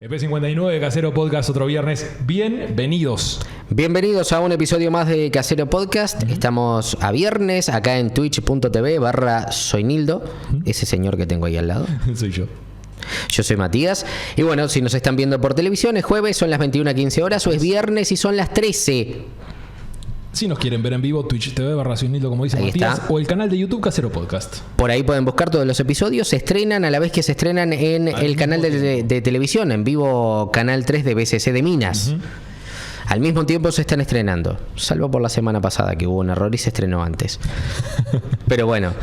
EP59, Casero Podcast, otro viernes. Bienvenidos. Bienvenidos a un episodio más de Casero Podcast. Estamos a viernes acá en twitch.tv/soynildo. Ese señor que tengo ahí al lado. Soy yo. Yo soy Matías. Y bueno, si nos están viendo por televisión, es jueves, son las 21:15 horas, o es viernes y son las 13. Si nos quieren ver en vivo, Twitch TV/Soynildo, como dice Ahí Matías, está. o el canal de YouTube Casero Podcast. Por ahí pueden buscar todos los episodios. Se estrenan a la vez que se estrenan en el canal de televisión, en vivo, Canal 3 de BCC de Minas. Al mismo tiempo se están estrenando, salvo por la semana pasada que hubo un error y se estrenó antes. Pero bueno,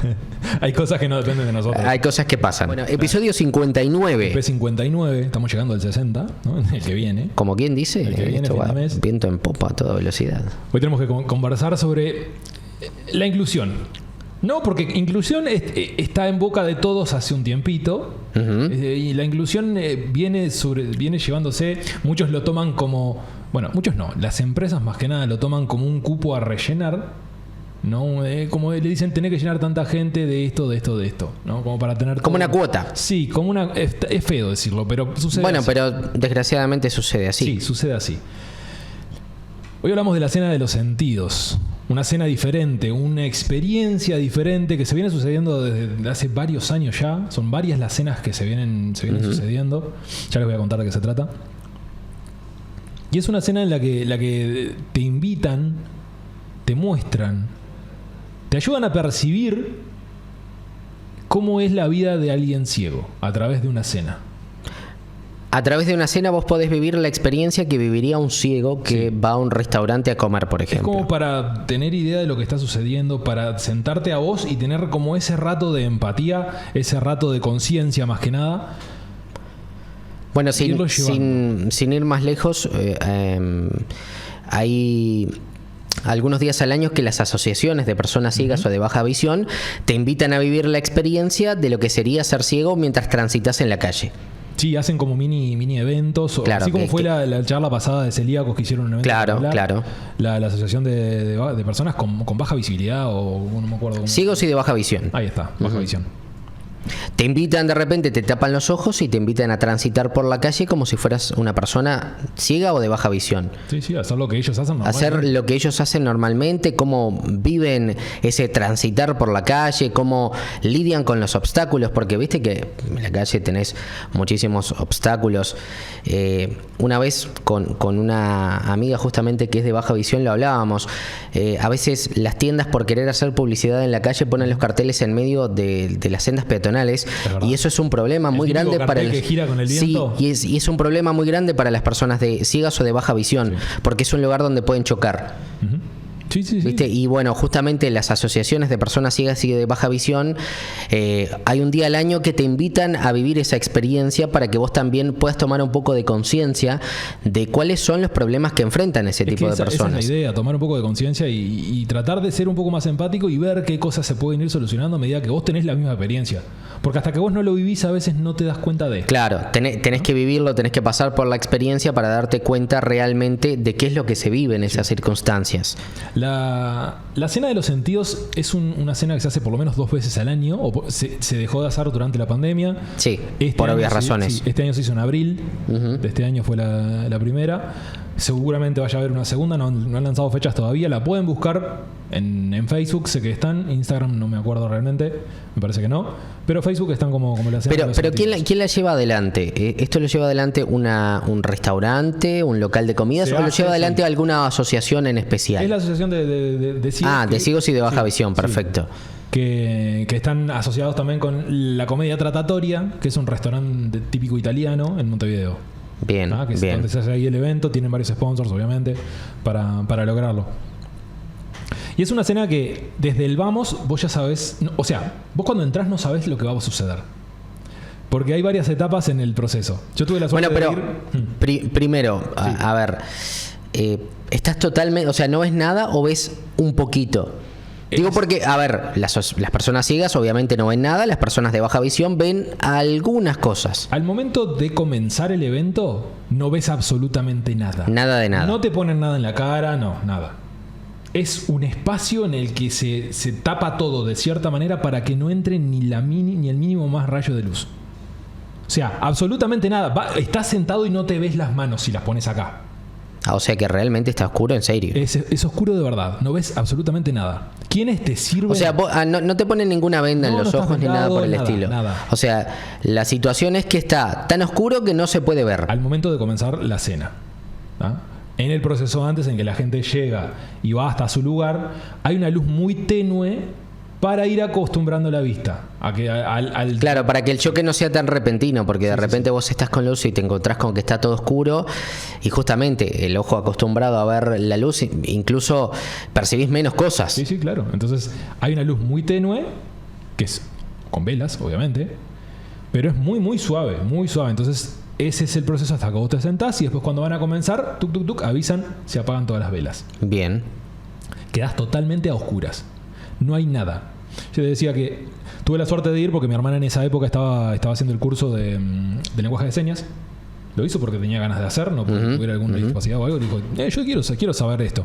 Hay cosas que no dependen de nosotros. hay cosas que pasan. Bueno, episodio 59. EP59, estamos llegando al 60, ¿no? El que viene. Como quien dice, El que viene, esto fin va de mes. viento en popa a toda velocidad. Hoy tenemos que conversar sobre la inclusión. No, porque inclusión está en boca de todos hace un tiempito. Y la inclusión viene llevándose. Muchos lo toman como. Bueno, muchos no. Las empresas más que nada lo toman como un cupo a rellenar. ¿No? Como le dicen, tenés que llenar tanta gente de esto, ¿no? Como para tener. Como una cuota. Sí, como una. Es feo decirlo, pero sucede. Bueno, así. pero desgraciadamente sucede así. Sí, sucede así. Hoy hablamos de la cena de los sentidos. Una cena diferente, una experiencia diferente que se viene sucediendo desde hace varios años ya. Son varias las cenas que se vienen sucediendo. Ya les voy a contar de qué se trata. Y es una cena en la que te invitan, te muestran, te ayudan a percibir cómo es la vida de alguien ciego a través de una cena. A través de una cena vos podés vivir la experiencia que viviría un ciego que va a un restaurante a comer, por Es ejemplo. como para tener idea de lo que está sucediendo, para sentarte a vos y tener como ese rato de empatía, ese rato de conciencia más que nada. Bueno, irlo sin ir más lejos, hay algunos días al año que las asociaciones de personas ciegas o de baja visión te invitan a vivir la experiencia de lo que sería ser ciego mientras transitas en la calle. Sí, hacen como mini eventos, Claro, así como que- fue la charla pasada de celíacos que hicieron un evento. Claro, popular. claro. La asociación de personas con baja visibilidad o no me acuerdo cómo. Ciegos y de baja visión. Ahí está, baja visión. Te invitan de repente, te tapan los ojos y te invitan a transitar por la calle como si fueras una persona ciega o de baja visión. Sí, hacer lo que ellos hacen Hacer normalmente. lo que ellos hacen normalmente, cómo viven ese transitar por la calle, cómo lidian con los obstáculos, porque viste que en la calle tenés muchísimos obstáculos. Una vez con una amiga justamente que es de baja visión lo hablábamos. A veces las tiendas, por querer hacer publicidad en la calle, ponen los carteles en medio de las sendas peatonales, verdad. y eso es un problema muy típico grande para cartel que gira con el viento. Sí, y es un problema muy grande para las personas de ciegas o de baja visión, porque es un lugar donde pueden chocar. Sí. ¿Viste? Y bueno, justamente las asociaciones de personas ciegas y de baja visión, hay un día al año que te invitan a vivir esa experiencia para que vos también puedas tomar un poco de conciencia de cuáles son los problemas que enfrentan ese tipo de Esa personas. es la idea, tomar un poco de conciencia y tratar de ser un poco más empático y ver qué cosas se pueden ir solucionando a medida que vos tenés la misma experiencia. Porque hasta que vos no lo vivís a veces no te das cuenta de esto. Claro, tenés que vivirlo, tenés que pasar por la experiencia para darte cuenta realmente de qué es lo que se vive en esas circunstancias. La cena de los sentidos es una cena que se hace por lo menos 2 veces al año, o se dejó de hacer durante la pandemia. Sí, por obvias año razones. Sí, este año se hizo en abril, de este año fue la primera. Seguramente vaya a haber una segunda, no han lanzado fechas todavía, la pueden buscar en Facebook, sé que están, Instagram no me acuerdo realmente, me parece que no, pero Facebook están como la cena de Pero los sentidos. ¿quién la lleva adelante? ¿Esto lo lleva adelante un restaurante, un local de comidas, Se o lo hace, lleva adelante sí. alguna asociación en especial? Es la asociación de ciegos. De ciegos y de baja sí, visión, sí. perfecto. Que están asociados también con la Comedia Tratatoria, que es un restaurante típico italiano en Montevideo. Bien, Que es bien. donde se hace ahí el evento, tienen varios sponsors obviamente para lograrlo. Y es una cena que desde el vamos vos ya sabés, o sea, vos cuando entrás no sabés lo que va a suceder. Porque hay varias etapas en el proceso. Yo tuve la suerte Bueno, de pero ir. primero, a ver, ¿estás totalmente, o sea, no ves nada o ves un poquito? Digo porque, a ver, las personas ciegas obviamente no ven nada, las personas de baja visión ven algunas cosas. Al momento de comenzar el evento, no ves absolutamente nada. Nada de nada. No te ponen nada en la cara, no, nada. Es un espacio en el que se tapa todo de cierta manera para que no entre ni el mínimo más rayo de luz. O sea, absolutamente nada. Estás sentado y no te ves las manos si las pones acá. O sea que realmente está oscuro, en serio. Es oscuro de verdad. No ves absolutamente nada. ¿Quiénes te sirven? O sea, no te ponen ninguna venda en los ojos ni nada por el estilo. Nada. O sea, la situación es que está tan oscuro que no se puede ver. Al momento de comenzar la cena, ¿ah? En el proceso antes en que la gente llega y va hasta su lugar, hay una luz muy tenue para ir acostumbrando la vista a que Claro, para que el choque no sea tan repentino, porque de repente vos estás con luz y te encontrás con que está todo oscuro y justamente el ojo acostumbrado a ver la luz, incluso percibís menos cosas. Sí, claro. Entonces hay una luz muy tenue, que es con velas, obviamente, pero es muy, muy suave, muy suave. Entonces ese es el proceso hasta que vos te sentás y después cuando van a comenzar, avisan, se apagan todas las velas. Bien. Quedás totalmente a oscuras. No hay nada. Yo te decía que tuve la suerte de ir porque mi hermana en esa época estaba haciendo el curso de lenguaje de señas. Lo hizo porque tenía ganas de hacer, no porque tuviera alguna discapacidad o algo. Dijo, yo quiero saber esto.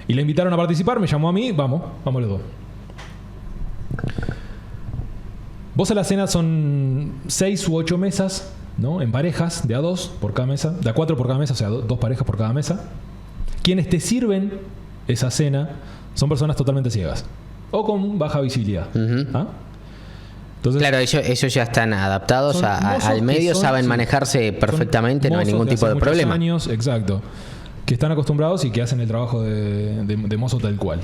Y le invitaron a participar, me llamó a mí, vamos los dos. Vos a la cena son 6 u 8 mesas, ¿no? En parejas, de a 2 por cada mesa, de a 4 por cada mesa, o sea, 2 parejas por cada mesa. Quienes te sirven esa cena son personas totalmente ciegas o con baja visibilidad. ¿Ah? Entonces, claro, ellos ya están adaptados al medio, saben manejarse perfectamente, no hay ningún tipo de problema. Años, exacto, que están acostumbrados y que hacen el trabajo de mozo tal cual.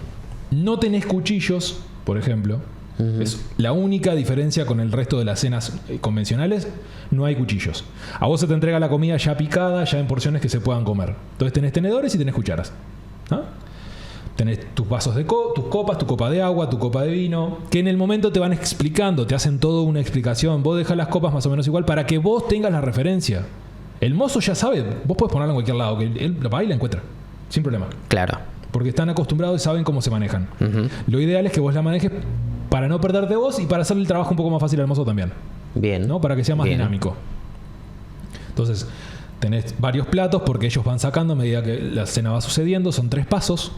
No tenés cuchillos, por ejemplo. Es la única diferencia con el resto de las cenas convencionales. No hay cuchillos. A vos se te entrega la comida ya picada, ya en porciones que se puedan comer. Entonces tenés tenedores y tenés cucharas. ¿Ah? Tenés tus vasos tus copas, tu copa de agua, tu copa de vino, que en el momento te van explicando, te hacen toda una explicación. Vos dejás las copas más o menos igual para que vos tengas la referencia. El mozo ya sabe, vos podés ponerla en cualquier lado, que él la va y la encuentra, sin problema. Claro. Porque están acostumbrados y saben cómo se manejan. Lo ideal es que vos la manejes para no perderte vos y para hacerle el trabajo un poco más fácil al mozo también. Bien. ¿No? Para que sea más dinámico. Entonces, tenés varios platos porque ellos van sacando a medida que la cena va sucediendo. Son 3 pasos.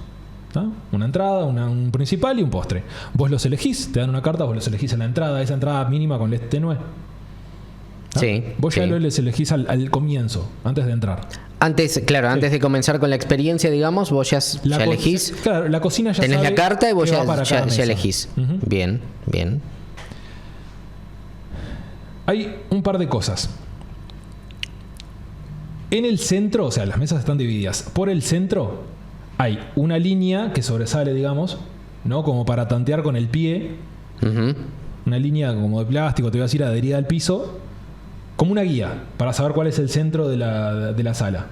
¿No? Una entrada, un principal y un postre. Vos los elegís, te dan una carta, vos los elegís en la entrada, esa entrada mínima con LED tenue. ¿No? Sí. Vos ya los elegís al comienzo, antes de entrar. Antes de comenzar con la experiencia, digamos, vos ya elegís. Claro, la cocina ya tenés sabe la carta y vos ya elegís. Bien. Hay un par de cosas. En el centro, o sea, las mesas están divididas. Por el centro hay una línea que sobresale, digamos, ¿no? Como para tantear con el pie. Una línea como de plástico, te voy a decir, adherida al piso. Como una guía, para saber cuál es el centro de la sala.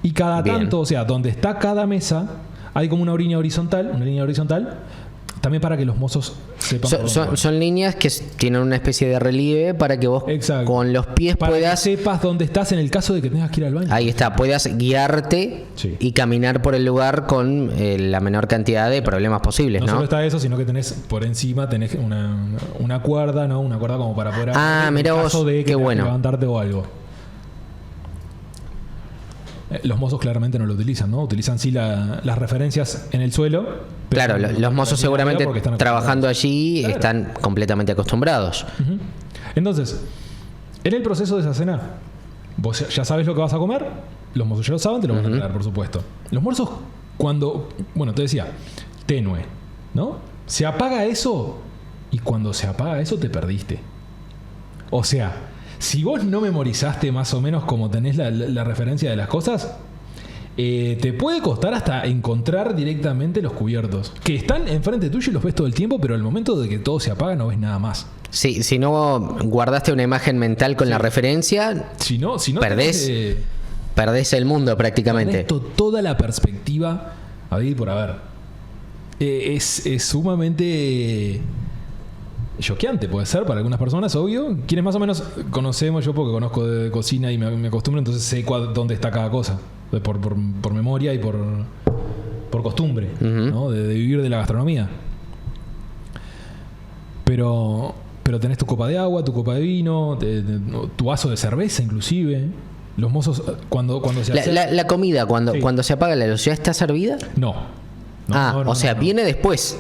Y cada tanto, o sea, donde está cada mesa, hay como una línea horizontal, también para que los mozos sepan. Son líneas que tienen una especie de relieve para que vos con los pies para puedas... que sepas dónde estás en el caso de que tengas que ir al baño. Ahí está, puedas guiarte y caminar por el lugar con la menor cantidad de problemas posibles, ¿no? No solo está eso, sino que tenés por encima una cuerda, ¿no? Una cuerda como para poder... mirá vos, caso de que qué bueno. levantarte o algo. Los mozos claramente no lo utilizan, ¿no? Utilizan sí las referencias en el suelo. Claro, los mozos seguramente trabajando allí están completamente acostumbrados. Entonces, en el proceso de esa cena, vos ya sabes lo que vas a comer, los mozos ya lo saben, te lo van a traer, por supuesto. Los mozos, te decía, tenue, ¿no? Se apaga eso y cuando se apaga eso te perdiste. O sea, si vos no memorizaste más o menos como tenés la referencia de las cosas, te puede costar hasta encontrar directamente los cubiertos. Que están enfrente tuyo y los ves todo el tiempo, pero al momento de que todo se apaga no ves nada más. Sí, si no guardaste una imagen mental con la referencia, si no perdés el mundo prácticamente. Toda la perspectiva a ver por haber. Es sumamente... choqueante puede ser para algunas personas, obvio. Quienes más o menos conocemos, yo porque conozco de cocina y me acostumbro, entonces sé dónde está cada cosa. Por memoria y por costumbre, ¿no? de vivir de la gastronomía. Pero tenés tu copa de agua, tu copa de vino, tu vaso de cerveza inclusive. Los mozos cuando se hace... La comida, cuando se apaga la luz, ¿ya está servida? No. Viene después.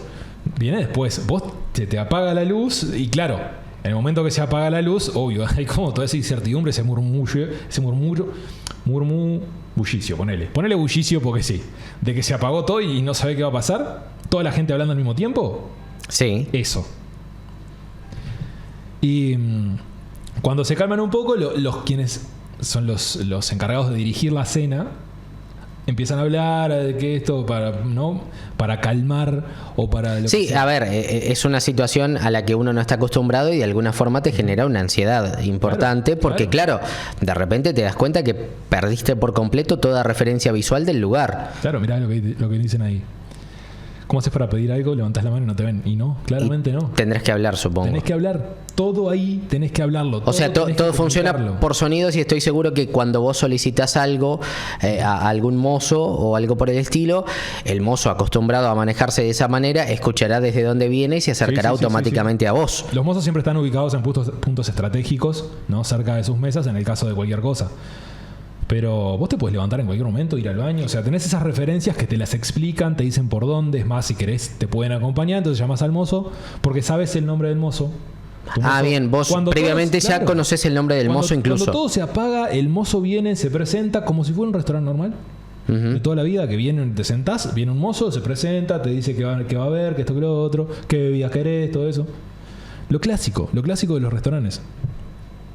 Viene después. Vos te apaga la luz y claro, En el momento que se apaga la luz, obvio, hay como toda esa incertidumbre, ese bullicio, ponele bullicio porque sí, de que se apagó todo y no sabe qué va a pasar, toda la gente hablando al mismo tiempo. Sí. Eso. Y cuando se calman un poco, los quienes son los encargados de dirigir la cena empiezan a hablar de que esto para calmar o para lo Sí, que sea. a ver, es una situación a la que uno no está acostumbrado y de alguna forma te genera una ansiedad importante porque claro, de repente te das cuenta que perdiste por completo toda referencia visual del lugar. Claro, mirá lo que dicen ahí. ¿Cómo haces para pedir algo? Levantás la mano y no te ven. Y no, claramente no. Tendrás que hablar, supongo. Tenés que hablar. Todo ahí tenés que hablarlo. O sea, todo funciona comunicarlo. por sonidos y estoy seguro que cuando vos solicitas algo a algún mozo o algo por el estilo, el mozo acostumbrado a manejarse de esa manera escuchará desde dónde viene y se acercará Sí. automáticamente a vos. Los mozos siempre están ubicados en puntos estratégicos, ¿no? Cerca de sus mesas en el caso de cualquier cosa. Pero vos te puedes levantar en cualquier momento, ir al baño. O sea, tenés esas referencias que te las explican, te dicen por dónde. Es más, si querés, te pueden acompañar. Entonces llamas al mozo porque sabes el nombre del mozo. Ah, bien, vos previamente ya conocés el nombre del mozo incluso. Cuando todo se apaga, el mozo viene, se presenta como si fuera un restaurante normal. De toda la vida, que viene, te sentás, viene un mozo, se presenta, te dice que va a haber, que esto, que lo otro, qué bebidas querés, todo eso. Lo clásico de los restaurantes.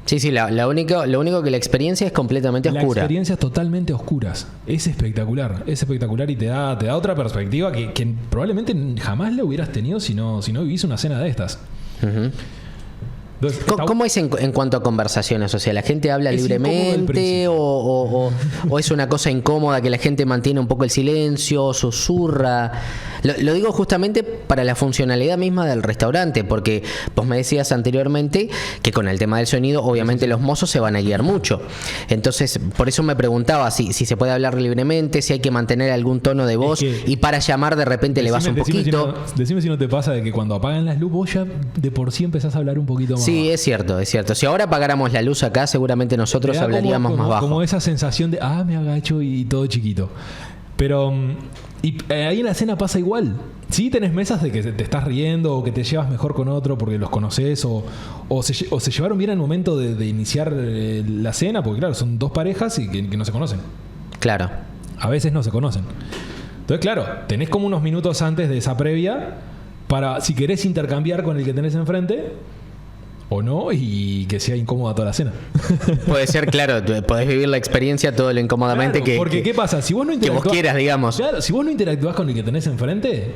Sí, lo único que la experiencia es completamente oscura. La experiencia es totalmente oscuras. Es espectacular y te da otra perspectiva que probablemente jamás la hubieras tenido si no vivís una cena de estas. Uh-huh. Entonces, ¿Cómo es en cuanto a conversaciones? O sea, ¿la gente habla libremente o es una cosa incómoda que la gente mantiene un poco el silencio, susurra? Lo digo justamente para la funcionalidad misma del restaurante, porque vos me decías anteriormente que con el tema del sonido, obviamente los mozos se van a guiar mucho. Entonces, por eso me preguntaba si se puede hablar libremente, si hay que mantener algún tono de voz y para llamar de repente le vas un poquito. Decime si no te pasa de que cuando apagan las luces vos ya de por sí empezás a hablar un poquito más. Sí, es cierto. Si ahora apagáramos la luz acá, seguramente nosotros hablaríamos más bajo. Como esa sensación de, me agacho y todo chiquito. Pero ahí en la cena pasa igual. Sí tenés mesas de que te estás riendo o que te llevas mejor con otro porque los conoces o se llevaron bien al momento de iniciar la cena, porque claro, son dos parejas y que no se conocen. Claro. A veces no se conocen. Entonces, claro, tenés como unos minutos antes de esa previa para, si querés intercambiar con el que tenés enfrente o no, y que sea incómoda toda la cena. Puede ser, claro, podés vivir la experiencia todo lo incómodamente claro, porque ¿qué pasa? Si vos no que vos quieras, digamos. Claro, si vos no interactuás con el que tenés enfrente,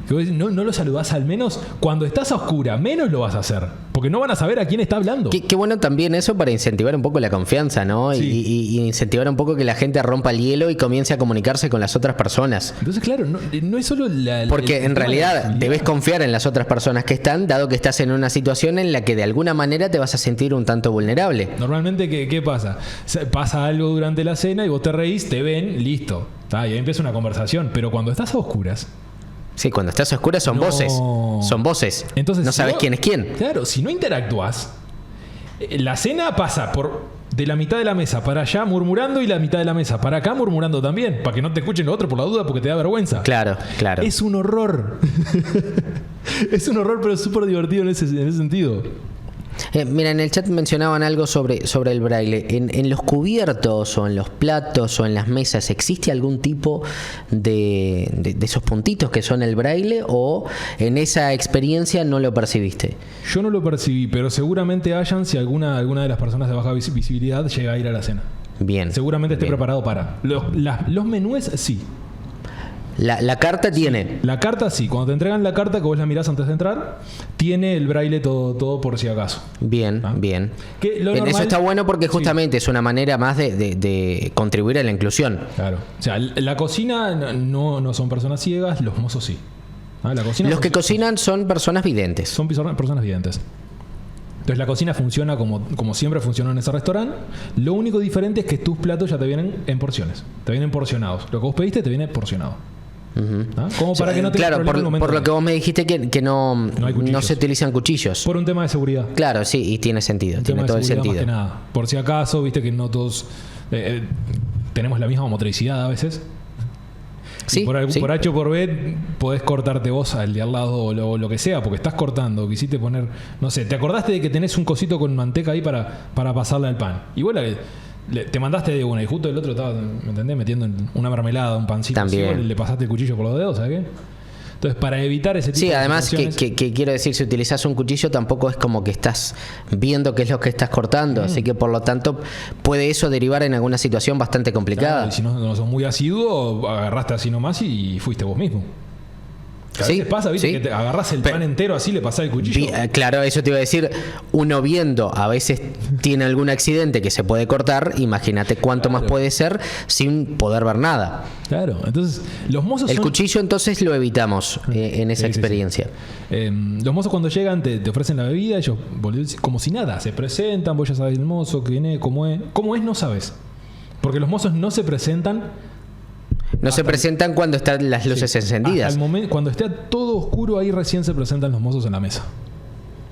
que vos no lo saludás al menos, cuando estás a oscura, menos lo vas a hacer. Porque no van a saber a quién está hablando. Qué bueno también eso para incentivar un poco la confianza, ¿no? Sí. Y incentivar un poco que la gente rompa el hielo y comience a comunicarse con las otras personas. Entonces, claro, no es solo porque en realidad debes confiar en las otras personas que están, dado que estás en una situación en la que de alguna manera te vas a sentir un tanto vulnerable. Normalmente, ¿qué pasa? Pasa algo durante la cena y vos te reís, te ven, listo. Y ahí empieza una conversación. Pero cuando estás a oscuras... Sí, cuando estás a oscuras son voces. Son voces. Entonces, no sabes quién es quién. Claro, si no interactúas, la cena pasa de la mitad de la mesa para allá murmurando y la mitad de la mesa para acá murmurando también, para que no te escuchen lo otro por la duda porque te da vergüenza. Claro. Es un horror. Es un horror, pero es súper divertido en ese sentido. Mira, en el chat mencionaban algo sobre el braille. ¿En los cubiertos o en los platos o en las mesas existe algún tipo de esos puntitos que son el braille o en esa experiencia no lo percibiste? Yo no lo percibí, pero seguramente hayan si alguna de las personas de baja visibilidad llega a ir a la cena. Bien. Seguramente esté preparado para. Los menúes sí. La carta tiene. La carta sí. Cuando te entregan la carta, que vos la mirás antes de entrar, tiene el braille todo por si acaso. Bien, bien. Normal, eso está bueno porque justamente es una manera más de contribuir a la inclusión. Claro. O sea, la cocina no son personas ciegas, los mozos sí. La cocina los que cocinan son personas videntes. Son personas videntes. Entonces la cocina funciona como siempre funcionó en ese restaurante. Lo único diferente es que tus platos ya te vienen en porciones. Te vienen porcionados. Lo que vos pediste te viene porcionado. Como para que no tengas problema. Por lo que vos me dijiste que no se utilizan cuchillos. Por un tema de seguridad. Claro, sí, y tiene sentido. Tiene todo el sentido. Más que nada. Por si acaso, viste que no todos tenemos la misma motricidad a veces. Sí, por H o por B podés cortarte vos al de al lado o lo que sea, porque estás cortando, quisiste poner, no sé, te acordaste de que tenés un cosito con manteca ahí para pasarle al pan. Y vos te mandaste de una y justo el otro estaba, ¿me entendés? Metiendo en una mermelada, un pancito. También. Así, le pasaste el cuchillo por los dedos, ¿sabes qué? Entonces, para evitar ese tipo Sí, de además situaciones... que quiero decir, si utilizas un cuchillo tampoco es como que estás viendo qué es lo que estás cortando, así que por lo tanto puede eso derivar en alguna situación bastante complicada. Claro, y si no sos muy asiduo, agarraste así nomás y fuiste vos mismo. Que a Sí, veces pasa, ¿viste? sí. Que te agarrás el pan entero así, le pasás el cuchillo. Claro, eso te iba a decir. Uno viendo, a veces tiene algún accidente que se puede cortar. Imagínate cuánto más puede ser sin poder ver nada. Claro, entonces los mozos El cuchillo entonces lo evitamos en esa Sí, sí, sí. experiencia. Los mozos cuando llegan te ofrecen la bebida, ellos como si nada, se presentan, vos ya sabés el mozo, quién es, cómo es. ¿Cómo es? No sabes. Porque los mozos no se presentan. No se presentan cuando están las luces encendidas. Hasta el momento, cuando esté todo oscuro, ahí recién se presentan los mozos en la mesa.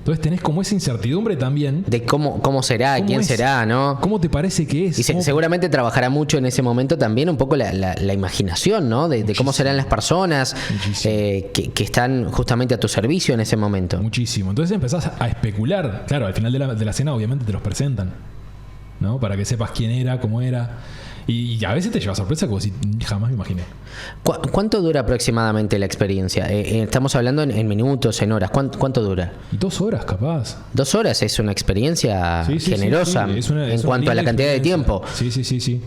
Entonces tenés como esa incertidumbre también. De cómo será, ¿Cómo quién es? será, ¿no? ¿Cómo te parece que es? Y seguramente trabajará mucho en ese momento también un poco la imaginación, ¿no? De cómo serán las personas que están justamente a tu servicio en ese momento. Muchísimo. Entonces empezás a especular. Claro, al final de la cena obviamente te los presentan, ¿no? Para que sepas quién era, cómo era. Y a veces te lleva sorpresa como si jamás me imaginé. ¿Cuánto dura aproximadamente la experiencia? Estamos hablando en minutos, en horas. ¿Cuánto dura? 2 horas capaz. 2 horas es una experiencia generosa sí. Es en cuanto a la cantidad de tiempo. Sí.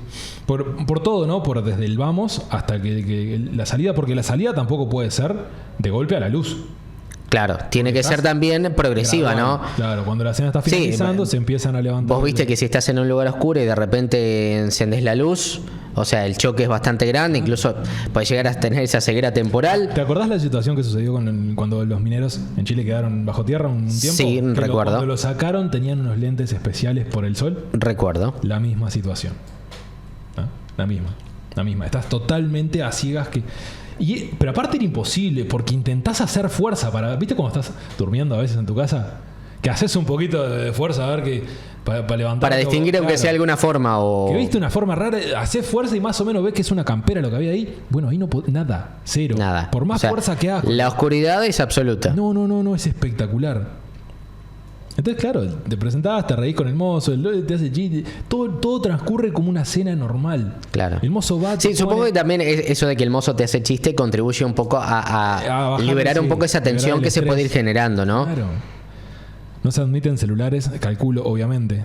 Por todo, ¿no? Por desde el vamos hasta que la salida, porque la salida tampoco puede ser de golpe a la luz. Claro, tiene que ser también progresiva, ¿no? Claro, cuando la cena está finalizando, se empiezan a levantar. Vos viste que si estás en un lugar oscuro y de repente encendés la luz, o sea, el choque es bastante grande, incluso puede llegar a tener esa ceguera temporal. ¿Te acordás la situación que sucedió cuando los mineros en Chile quedaron bajo tierra un tiempo? Sí, recuerdo. Cuando lo sacaron tenían unos lentes especiales por el sol. Recuerdo. La misma situación. ¿Ah? La misma. Estás totalmente a ciegas pero aparte era imposible, porque intentás hacer fuerza para... ¿Viste cuando estás durmiendo a veces en tu casa? Que haces un poquito de fuerza a ver que... Para levantar. Para distinguir aunque sea alguna forma o... Que viste una forma rara, haces fuerza y más o menos ves que es una campera lo que había ahí. Bueno, ahí no nada, cero. Nada. Por más fuerza que hagas. La oscuridad es absoluta. No, es espectacular. Entonces, claro, te presentás, te reís con el mozo, te hace chiste, todo transcurre como una cena normal. Claro. El mozo va... Sí, supongo que también eso de que el mozo te hace chiste contribuye un poco a liberar un poco esa tensión que se puede ir generando, ¿no? Claro. No se admiten celulares, calculo, obviamente.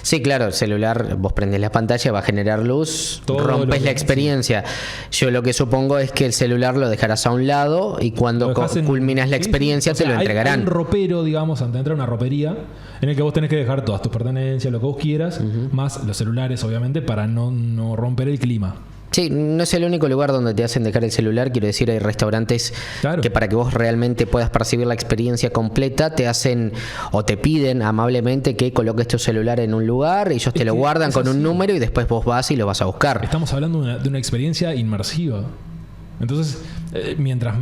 Sí, claro, el celular, vos prendés la pantalla, va a generar luz, rompes la experiencia. Yo lo que supongo es que el celular lo dejarás a un lado y cuando culminas la experiencia te lo entregarán. Hay un ropero, digamos, antes de entrar a una ropería, en el que vos tenés que dejar todas tus pertenencias, lo que vos quieras, más los celulares, obviamente, para no romper el clima. Sí, no es el único lugar donde te hacen dejar el celular. Quiero decir, hay restaurantes que para que vos realmente puedas percibir la experiencia completa, te hacen o te piden amablemente que coloques tu celular en un lugar, ellos te lo guardan con un número y después vos vas y lo vas a buscar. Estamos hablando de una experiencia inmersiva. Entonces, mientras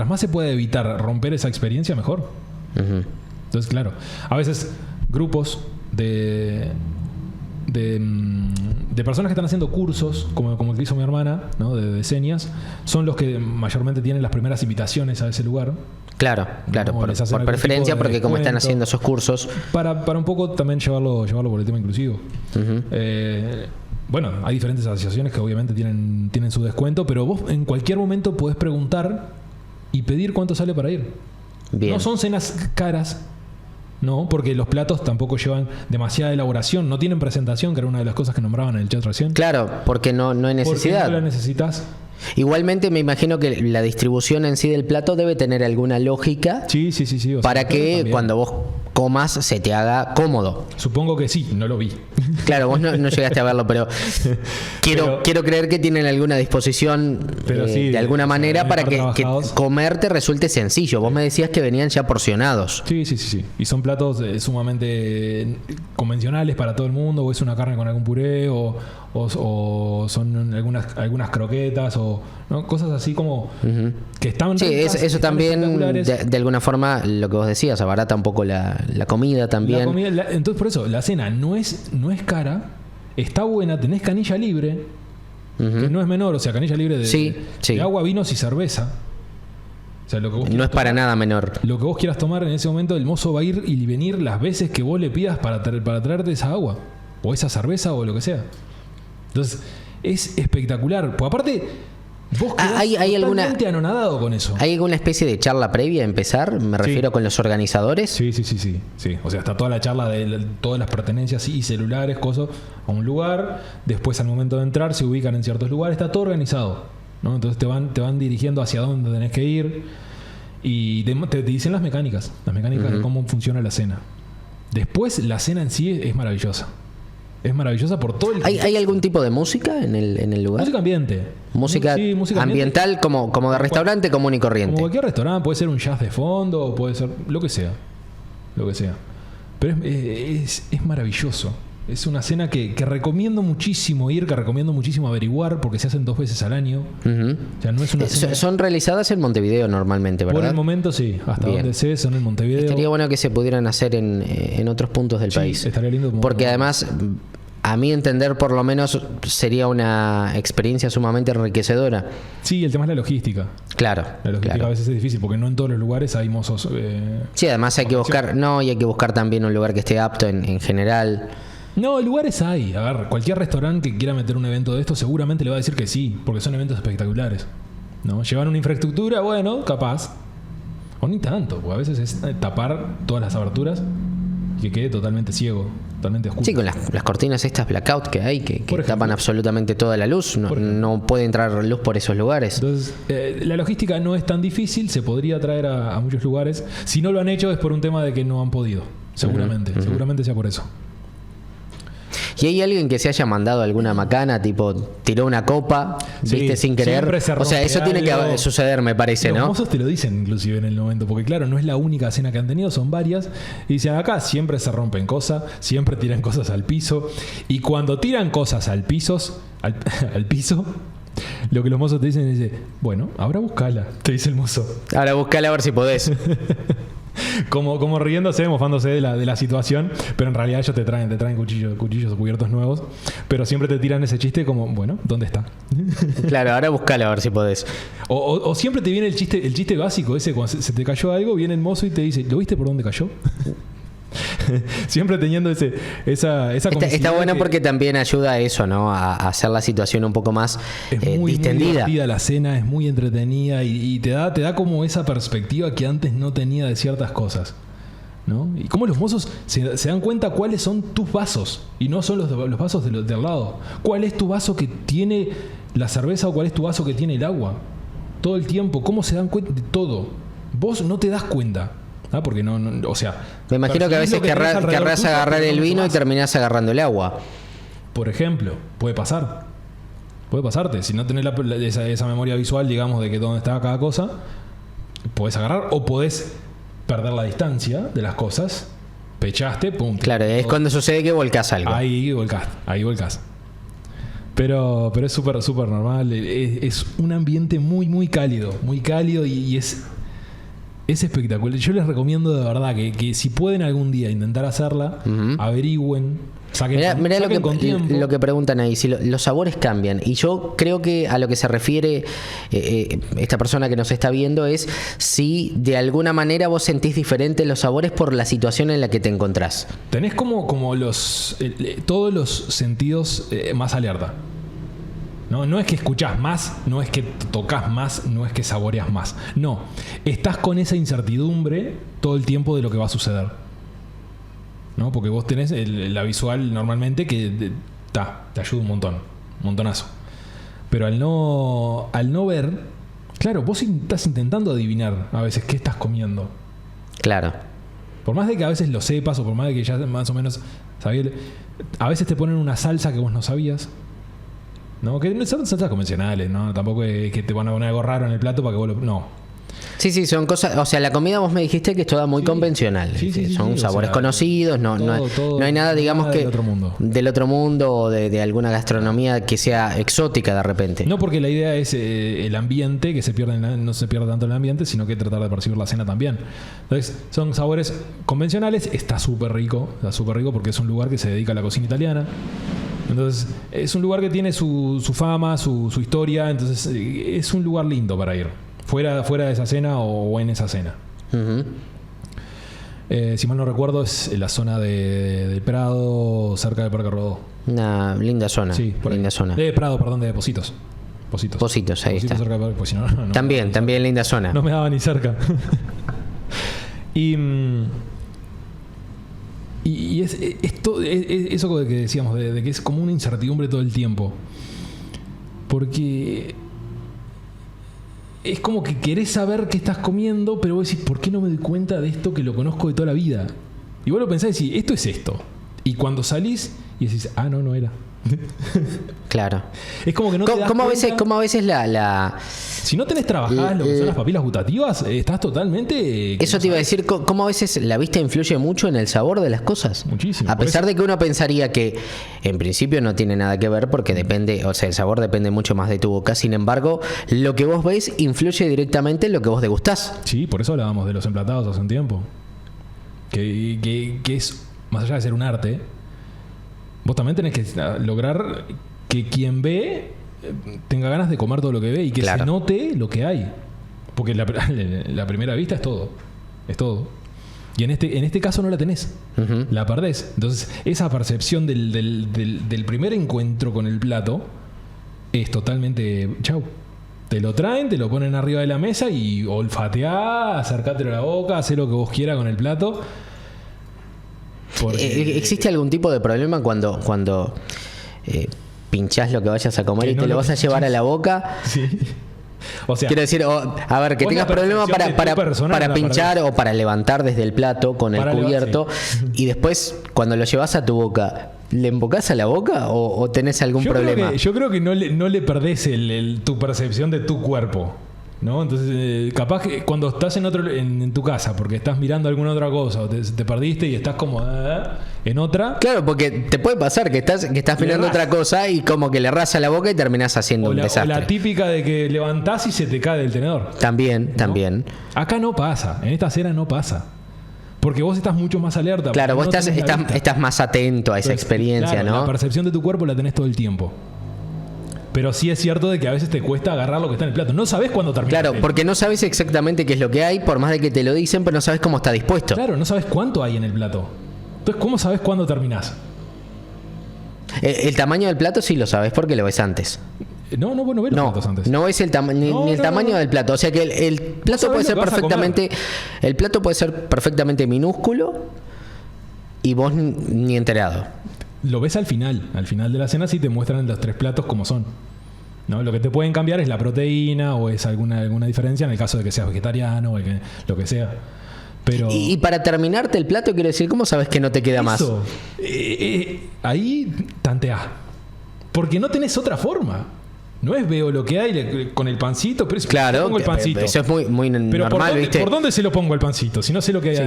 más se puede evitar romper esa experiencia, mejor. Entonces, claro, a veces grupos de personas que están haciendo cursos, como el que hizo mi hermana, ¿no? de señas, son los que mayormente tienen las primeras invitaciones a ese lugar. Claro, por preferencia, porque como están haciendo esos cursos. Para un poco también llevarlo por el tema inclusivo. Bueno, hay diferentes asociaciones que obviamente tienen su descuento, pero vos en cualquier momento podés preguntar y pedir cuánto sale para ir. Bien. No son cenas caras. No, porque los platos tampoco llevan demasiada elaboración, no tienen presentación, que era una de las cosas que nombraban en el chat recién. Claro, porque no hay necesidad. ¿Por qué no la necesitas? Igualmente me imagino que la distribución en sí del plato debe tener alguna lógica. Sí. Para que cuando vos comas se te haga cómodo. Supongo que sí, no lo vi. Claro, vos no llegaste a verlo, pero quiero creer que tienen alguna disposición de alguna manera para que comer te resulte sencillo. Vos me decías que venían ya porcionados. Sí. Y son platos sumamente convencionales para todo el mundo, o es una carne con algún puré, o son algunas croquetas, o ¿no? Cosas así como que están ricas, eso también de alguna forma lo que vos decías abarata un poco la comida también. Entonces por eso la cena no es cara, está buena, tenés canilla libre, que no es menor, o sea, canilla libre Sí. de agua, vinos y cerveza. O sea, lo que vos No quieras es para tomar, nada menor. lo que vos quieras tomar en ese momento, el mozo va a ir y venir las veces que vos le pidas para traerte esa agua, o esa cerveza, o lo que sea. Entonces, es espectacular. Pues aparte, vos quedás ¿Hay totalmente anonadado con eso. ¿Hay alguna especie de charla previa a empezar? Me refiero con los organizadores. Sí. O sea, está toda la charla de todas las pertenencias y celulares, cosas, a un lugar. Después, al momento de entrar, se ubican en ciertos lugares. Está todo organizado, ¿no? Entonces te van dirigiendo hacia dónde tenés que ir. Y te dicen las mecánicas de cómo funciona la cena. Después, la cena en sí es maravillosa. Es maravillosa por todo el... ¿Hay algún tipo de música en el lugar? Música ambiente. Música ambiental ambiente. como de restaurante común y corriente. Como cualquier restaurante, puede ser un jazz de fondo, puede ser lo que sea. Lo que sea. Pero es maravilloso. Es una cena que recomiendo muchísimo ir, que recomiendo muchísimo averiguar, porque se hacen 2 veces al año. O sea, no es una cena... Son realizadas en Montevideo normalmente, ¿verdad? Por el momento sí, hasta Bien. donde sé, son en Montevideo. Estaría bueno que se pudieran hacer en otros puntos del país. Estaría lindo. Porque además, a mi entender, por lo menos, sería una experiencia sumamente enriquecedora. Sí, el tema es la logística. Claro. La logística a veces es difícil, porque no en todos los lugares hay mozos... Sí, además hay que buscar también un lugar que esté apto en general. No, lugares hay. A ver, cualquier restaurante que quiera meter un evento de esto seguramente le va a decir que sí, porque son eventos espectaculares, ¿no? Llevan una infraestructura, bueno, capaz. O ni tanto, porque a veces es tapar todas las aberturas y que quede totalmente ciego, totalmente oscuro. Sí, con las cortinas estas blackout que hay, que tapan absolutamente toda la luz. No puede entrar luz por esos lugares. Entonces, la logística no es tan difícil, se podría traer a muchos lugares. Si no lo han hecho es por un tema de que no han podido, seguramente. Seguramente sea por eso. ¿Y hay alguien que se haya mandado alguna macana, tipo tiró una copa, viste, sin querer? O sea, eso tiene que suceder, me parece, ¿no? Los mozos te lo dicen inclusive en el momento, porque claro, no es la única cena que han tenido, son varias. Y dicen, acá siempre se rompen cosas, siempre tiran cosas al piso. Y cuando tiran cosas al piso, lo que los mozos te dicen es, bueno, ahora buscala, te dice el mozo. Ahora buscala a ver si podés. Como riéndose, mofándose de la situación, pero en realidad ellos te traen cuchillos o cubiertos nuevos, pero siempre te tiran ese chiste como, bueno, ¿dónde está? Claro, ahora buscala a ver si podés. O siempre te viene el chiste básico ese, cuando se te cayó algo, viene el mozo y te dice, ¿lo viste por dónde cayó? Siempre teniendo esa está bueno porque también ayuda a eso, ¿no? A hacer la situación un poco más muy, distendida. Muy divertida la cena, es muy entretenida y te da como esa perspectiva que antes no tenía de ciertas cosas, ¿no? Y cómo los mozos se dan cuenta cuáles son tus vasos y no son los vasos del lado. ¿Cuál es tu vaso que tiene la cerveza o cuál es tu vaso que tiene el agua? Todo el tiempo, cómo se dan cuenta de todo. Vos no te das cuenta. Porque no, o sea, me imagino que a veces querrás agarrar el vino y terminás agarrando el agua. Por ejemplo, puede pasar. Puede pasarte. Si no tenés esa memoria visual, digamos, de que dónde está cada cosa, podés agarrar o podés perder la distancia de las cosas. Pechaste, pum. Claro, es cuando sucede que volcás algo. Ahí volcás. Pero es súper, súper normal. Es un ambiente muy, muy cálido y es espectacular. Yo les recomiendo de verdad que si pueden algún día intentar hacerla, averigüen, mirá lo que preguntan ahí, si los sabores cambian. Y yo creo que a lo que se refiere esta persona que nos está viendo es si de alguna manera vos sentís diferentes los sabores por la situación en la que te encontrás. Tenés como todos los sentidos más alerta. No es que escuchás más, no es que tocas más, no es que saboreas más. No, estás con esa incertidumbre todo el tiempo de lo que va a suceder, ¿no? Porque vos tenés la visual normalmente que te ayuda un montonazo. Pero al no ver, claro, vos estás intentando adivinar a veces qué estás comiendo. Claro. Por más de que a veces lo sepas o por más de que ya más o menos sabías, a veces te ponen una salsa que vos no sabías. ¿No? Que no son salsas convencionales, ¿no? Tampoco es que te van a poner algo raro en el plato para que vos no. Sí, son cosas. O sea, la comida vos me dijiste que es toda muy convencional. Son sabores conocidos, no hay nada, digamos, nada que del otro mundo o de alguna gastronomía que sea exótica de repente. No, porque la idea es el ambiente, que no se pierda tanto el ambiente, sino que tratar de percibir la cena también. Entonces, son sabores convencionales. Está súper rico porque es un lugar que se dedica a la cocina italiana. Entonces, es un lugar que tiene su fama, su historia. Entonces, es un lugar lindo para ir. Fuera de esa cena o en esa cena. Uh-huh. Si mal no recuerdo, es en la zona de Prado, cerca del Parque Rodó. Una linda zona. Sí, por linda ahí. zona. De Prado, perdón, de Positos. Positos, ahí está. Cerca del parque, pues si no, no También linda zona. no me daba ni cerca. y eso que decíamos, de que es como una incertidumbre todo el tiempo. Porque es como que querés saber qué estás comiendo, pero vos decís, ¿por qué no me doy cuenta de esto que lo conozco de toda la vida? Y vos lo pensás y decís, esto es esto. Y cuando salís y decís, no era. Claro. Es como que no te das cuenta. ¿Cómo a veces Si no tenés trabajadas lo que son las papilas gustativas, estás totalmente... Eso te iba a decir, ¿cómo a veces la vista influye mucho en el sabor de las cosas? Muchísimo. A pesar de que uno pensaría que en principio no tiene nada que ver porque depende, o sea, el sabor depende mucho más de tu boca. Sin embargo, lo que vos ves influye directamente en lo que vos degustás. Sí, por eso hablábamos de los emplatados hace un tiempo. Que es, más allá de ser un arte, vos también tenés que lograr que quien ve tenga ganas de comer todo lo que ve y que se note lo que hay. Porque la primera vista es todo. Es todo. Y en este caso no la tenés. Uh-huh. La perdés. Entonces, esa percepción del primer encuentro con el plato es totalmente... Chau. Te lo traen, te lo ponen arriba de la mesa y olfateá, acercátelo a la boca, hacé lo que vos quieras con el plato. ¿Existe algún tipo de problema cuando pinchás lo que vayas a comer y te lo vas a llevar a la boca? Sí. O sea, quiero decir, a ver, que tengas problemas para pinchar o para levantar desde el plato con el cubierto y después cuando lo llevas a tu boca, ¿le embocás a la boca o tenés algún problema? Yo creo que no le perdés tu percepción de tu cuerpo, ¿no? Entonces, capaz que cuando estás en tu casa, porque estás mirando alguna otra cosa, o te perdiste y estás como en otra. Claro, porque te puede pasar que estás mirando otra cosa y como que le rasa la boca y terminás haciendo un desastre. O la típica de que levantás y se te cae del tenedor. También. Acá no pasa, en esta cena no pasa. Porque vos estás mucho más alerta. Claro, vos estás más atento a esa experiencia, claro, ¿no? La percepción de tu cuerpo la tenés todo el tiempo. Pero sí es cierto de que a veces te cuesta agarrar lo que está en el plato. No sabes cuándo termina. Claro, porque no sabes exactamente qué es lo que hay, por más de que te lo dicen, pero no sabes cómo está dispuesto. Claro, no sabes cuánto hay en el plato. Entonces, ¿cómo sabes cuándo terminás? El tamaño del plato sí lo sabes porque lo ves antes. No, vos no ves los platos antes. No ves ni el tamaño del plato. O sea que el plato puede ser perfectamente... El plato puede ser perfectamente minúsculo y vos ni enterado. Lo ves al final. Al final de la cena sí te muestran los 3 platos como son, ¿no? Lo que te pueden cambiar es la proteína o es alguna diferencia en el caso de que seas vegetariano o lo que sea. Pero y para terminarte el plato, quiero decir, ¿cómo sabes que no te queda más? Ahí tanteás. Porque no tenés otra forma. No es veo lo que hay con el pancito, pero claro, pongo el pancito. Eso es muy normal, ¿viste? ¿Por dónde se lo pongo el pancito? Si no sé lo que hay. Sí,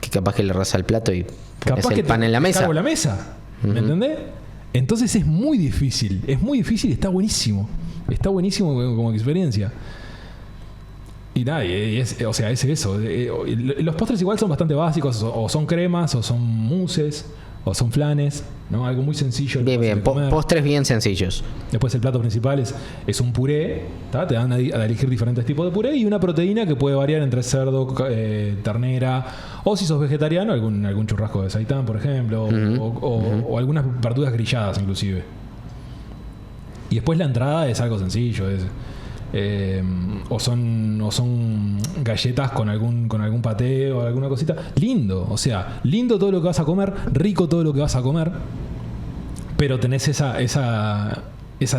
que capaz que le rasa el plato y pones el que pan en la mesa. Cargo la mesa. ¿Me entendés? Entonces es muy difícil y está buenísimo. Está buenísimo como experiencia. Y nada, es eso. Los postres igual son bastante básicos, o son cremas, o son mousses, o son flanes, ¿no? Algo muy sencillo. Bien, postres bien sencillos. Después el plato principal es un puré, ¿tá? Te dan a elegir diferentes tipos de puré y una proteína que puede variar entre cerdo, ternera, o si sos vegetariano, algún churrasco de seitán, por ejemplo, o algunas verduras grilladas inclusive. Y después la entrada es algo sencillo, o son galletas con algún paté o alguna cosita. Lindo, o sea, lindo todo lo que vas a comer, rico todo lo que vas a comer, pero tenés esa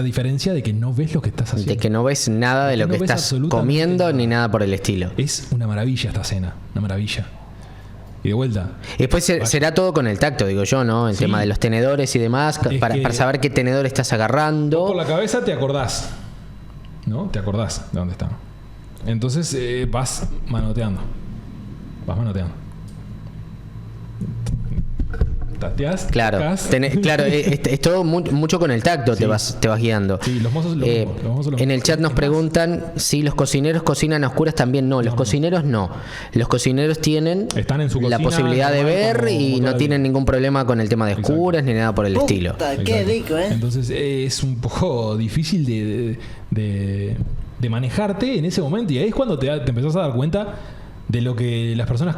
diferencia de que no ves lo que estás haciendo. De que no ves nada de lo que estás comiendo ni nada por el estilo. Es una maravilla esta cena, una maravilla. Y de vuelta. Después será todo con el tacto, digo yo, ¿no? El tema de los tenedores y demás, para saber qué tenedor estás agarrando. Por la cabeza te acordás, ¿no? Te acordás de dónde está. Entonces vas manoteando. tateás, Claro, tocas. claro, es todo mucho con el tacto, Sí. te vas guiando. Sí, los mozos lo mismo, los mozos lo En mismo. el chat nos Es más, preguntan si los cocineros cocinan a oscuras también. No, los cocineros no. Los cocineros tienen Están en su la cocina posibilidad de normal, ver como y toda no la tienen vida. ningún problema con el tema de oscuras ni nada por el estilo. Puta, qué Exacto. rico, ¿eh? Entonces es un poco difícil de manejarte en ese momento. Y ahí es cuando te empezás a dar cuenta de lo que las personas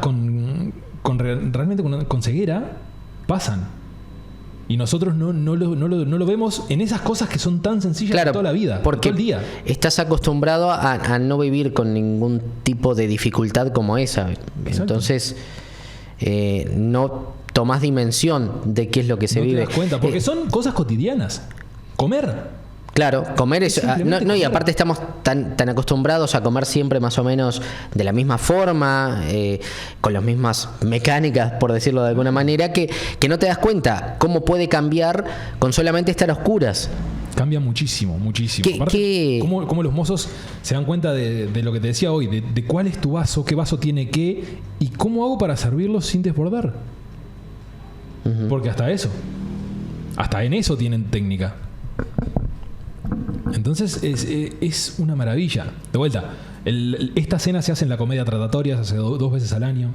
realmente con ceguera pasan. Y nosotros no lo vemos en esas cosas que son tan sencillas de Claro, toda la vida, porque todo el día. estás acostumbrado a no vivir con ningún tipo de dificultad como esa. Exacto. Entonces, no tomás dimensión de qué es lo que se No vive. te das cuenta, porque son cosas cotidianas. Comer. Claro, comer es... Simplemente No, y comer. aparte estamos tan acostumbrados a comer siempre más o menos de la misma forma, con las mismas mecánicas, por decirlo de alguna manera, que no te das cuenta cómo puede cambiar con solamente estar a oscuras. Cambia muchísimo, muchísimo. ¿Qué- Aparte, qué- cómo los mozos se dan cuenta de lo que te decía hoy, de cuál es tu vaso, qué vaso tiene qué, y cómo hago para servirlo sin desbordar. Porque hasta en eso tienen técnica. Entonces es una maravilla. De vuelta, esta cena se hace en la comedia Tratatoria, se hace 2 veces al año.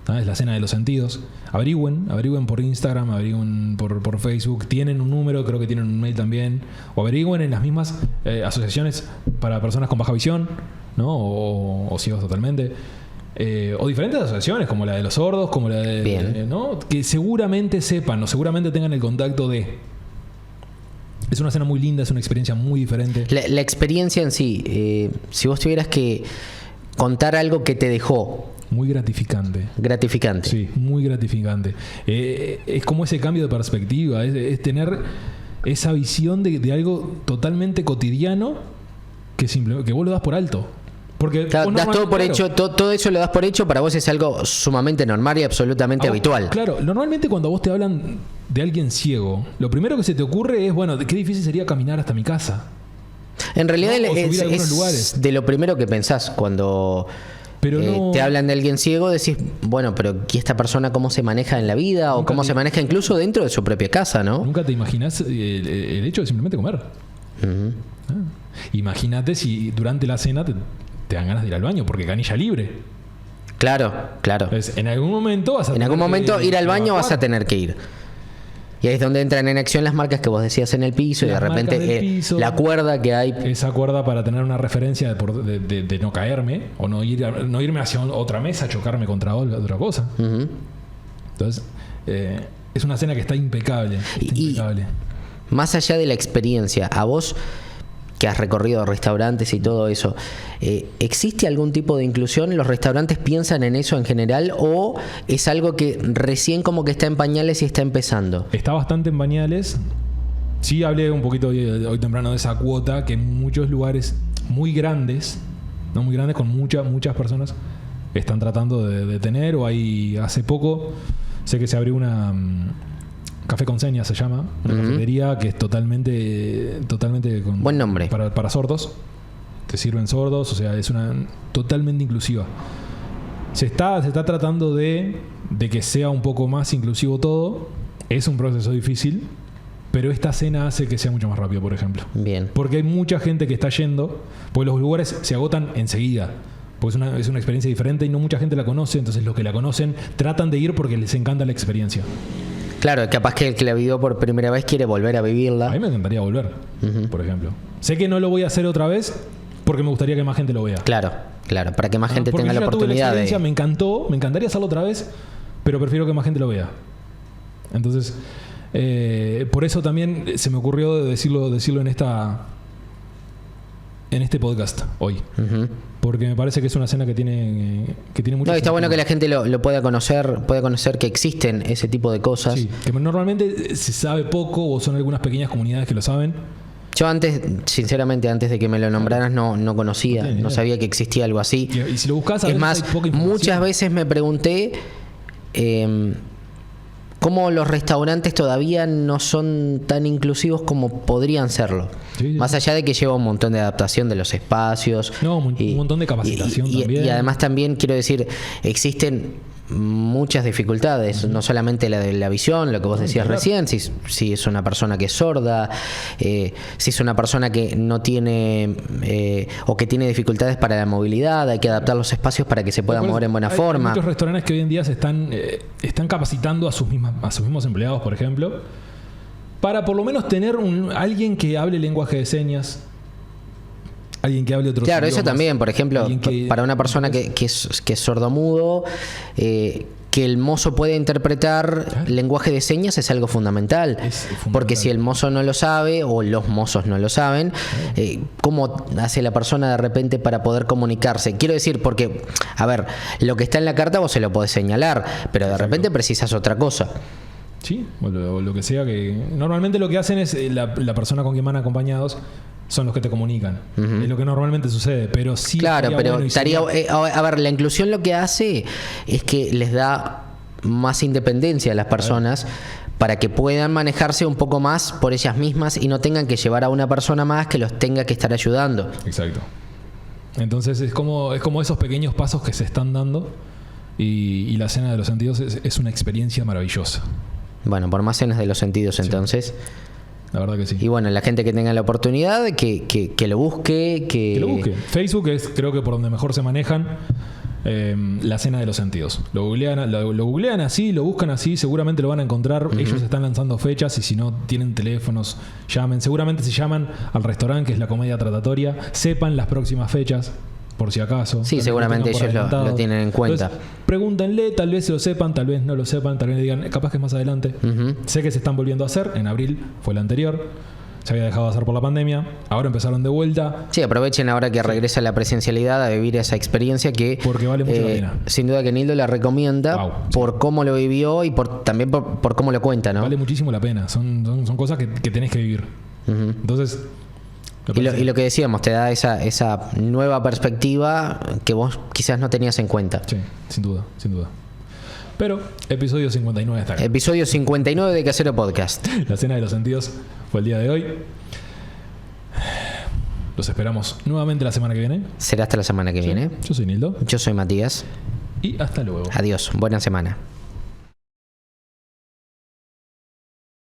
¿Tá? Es la cena de los sentidos. Averigüen por Instagram, averigüen por Facebook. Tienen un número, creo que tienen un mail también. O averigüen en las mismas asociaciones para personas con baja visión, ¿no? O ciegos totalmente. O diferentes asociaciones, como la de los sordos, como la de... Bien. ¿no? Que seguramente sepan o seguramente tengan el contacto de... Es una cena muy linda, es una experiencia muy diferente. La experiencia en sí, si vos tuvieras que contar algo que te dejó Muy gratificante. gratificante. Sí, muy gratificante. Es como ese cambio de perspectiva, es tener esa visión de algo totalmente cotidiano que vos lo das por alto. Porque Claro, vos das todo por normalmente, hecho, todo eso lo das por hecho, para vos es algo sumamente normal y absolutamente a vos- habitual. Claro, normalmente cuando a vos te hablan de alguien ciego, lo primero que se te ocurre es, bueno, qué difícil sería caminar hasta mi casa. En realidad No, o subir es, a algunos es lugares. de lo primero que pensás cuando Pero no... te hablan de alguien ciego, decís, bueno, pero ¿y esta persona cómo se maneja en la vida? O Nunca cómo te- se maneja incluso dentro de su propia casa, ¿no? Nunca te imaginas el hecho de simplemente comer. Ujú. Imagínate si durante la cena te dan ganas de ir al baño, porque canilla libre. Claro, claro. Entonces, en algún momento vas a En tener algún momento que ir al baño vas a evacuar. tener que ir. Y ahí es donde entran en acción las marcas que vos decías en el piso y de Las repente marcas del piso. la cuerda que hay. Esa cuerda para tener una referencia de no caerme o no irme hacia otra mesa, chocarme contra otra cosa. Ujú. Entonces, es una cena que está impecable. Está Y- impecable. Más allá de la experiencia, a vos que has recorrido restaurantes y todo eso, ¿existe algún tipo de inclusión? ¿Los restaurantes piensan en eso en general o es algo que recién como que está en pañales y está empezando? Está bastante en pañales. Sí, hablé un poquito hoy temprano de esa cuota que en muchos lugares muy grandes, no muy grandes, con muchas personas, están tratando de tener. O hay hace poco, sé que se abrió una Café con Señas se llama, una cafetería que es totalmente con, Buen nombre. para sordos. Te sirven sordos, o sea, es una totalmente inclusiva. Se está tratando de que sea un poco más inclusivo todo. Es un proceso difícil, pero esta cena hace que sea mucho más rápido, por ejemplo. Bien. Porque hay mucha gente que está yendo, porque los lugares se agotan enseguida. Pues es una experiencia diferente y no mucha gente la conoce, entonces los que la conocen tratan de ir porque les encanta la experiencia. Claro, capaz que el que la vivió por primera vez quiere volver a A mí vivirla. me encantaría volver, por ejemplo. Sé que no lo voy a hacer otra vez porque me gustaría que más gente lo vea. Claro, para que más gente Porque tenga yo la ya tuve oportunidad experiencia, de... me encantó, me encantaría hacerlo otra vez, pero prefiero que más gente lo vea. Entonces, por eso también se me ocurrió decirlo en este podcast hoy. Ujú. Porque me parece que es una cena que tiene mucho No, está bueno sentido. que la gente lo pueda conocer que existen ese tipo de cosas. Sí, que normalmente se sabe poco o son algunas pequeñas comunidades que lo saben. Yo antes, sinceramente, antes de que me lo nombraras, no conocía, No tenía no idea. sabía que existía algo así. Y si lo buscas, a Es veces más, hay poca información. muchas veces me pregunté cómo los restaurantes todavía no son tan inclusivos como podrían serlo. Sí, sí. Más allá de que lleva un montón de adaptación de los espacios. No, un montón de capacitación y también. Y además también, quiero decir, existen muchas dificultades, no solamente la de la visión, lo que vos decías recién, si es una persona que es sorda, si es una persona que no tiene o que tiene dificultades para la movilidad, hay que adaptar los espacios para que se pueda mover en buena forma. Hay muchos restaurantes que hoy en día se están capacitando a sus mismos empleados, por ejemplo, para por lo menos tener alguien que hable lenguaje de señas. Alguien que hable otros Claro, idiomas, eso también, por ejemplo, para una persona que es sordomudo, que el mozo puede interpretar lenguaje de señas es algo fundamental. Porque si el mozo no lo sabe, o los mozos no lo saben, ¿cómo hace la persona de repente para poder comunicarse? Quiero decir, porque, a ver, lo que está en la carta vos se lo podés señalar, pero de repente precisas otra cosa. Sí, o lo que sea que... Normalmente lo que hacen es la persona con quien van acompañados son los que te comunican. Es lo que normalmente sucede, pero sí... Claro, pero estaría... a ver, la inclusión lo que hace es que les da más independencia a las personas para que puedan manejarse un poco más por ellas mismas y no tengan que llevar a una persona más que los tenga que estar ayudando. Exacto. Entonces es como esos pequeños pasos que se están dando y la cena de los sentidos es una experiencia maravillosa. Bueno, por más cenas de los sentidos, entonces... La verdad que sí. Y bueno, la gente que tenga la oportunidad, que lo busque. Que lo busque. Facebook es, creo que por donde mejor se manejan la cena de los sentidos. Lo googlean así, lo buscan así, seguramente lo van a encontrar. Ellos están lanzando fechas y si no tienen teléfonos, llamen. Seguramente si llaman al restaurante, que es La Comedia Tratatoria, sepan las próximas fechas. Por si acaso. Sí, seguramente ellos lo tienen en cuenta. Entonces, pregúntenle, tal vez lo sepan, tal vez no lo sepan, tal vez digan, capaz que es más adelante. Sé que se están volviendo a hacer, en abril fue el anterior, se había dejado de hacer por la pandemia, ahora empezaron de vuelta. Sí, aprovechen ahora que regresa la presencialidad a vivir esa experiencia que... Porque vale mucho la pena. Sin duda que Nildo la recomienda por cómo lo vivió y también por cómo lo cuenta, ¿no? Vale muchísimo la pena, son cosas que tenés que vivir. Entonces... Y lo que decíamos, te da esa nueva perspectiva que vos quizás no tenías en cuenta. Sí, sin duda. Pero, episodio 59 está acá. Episodio 59 de Casero Podcast. La cena de los sentidos fue el día de hoy. Los esperamos nuevamente la semana que viene. Será hasta la semana que viene. Yo soy Nildo. Yo soy Matías. Y hasta luego. Adiós, buena semana.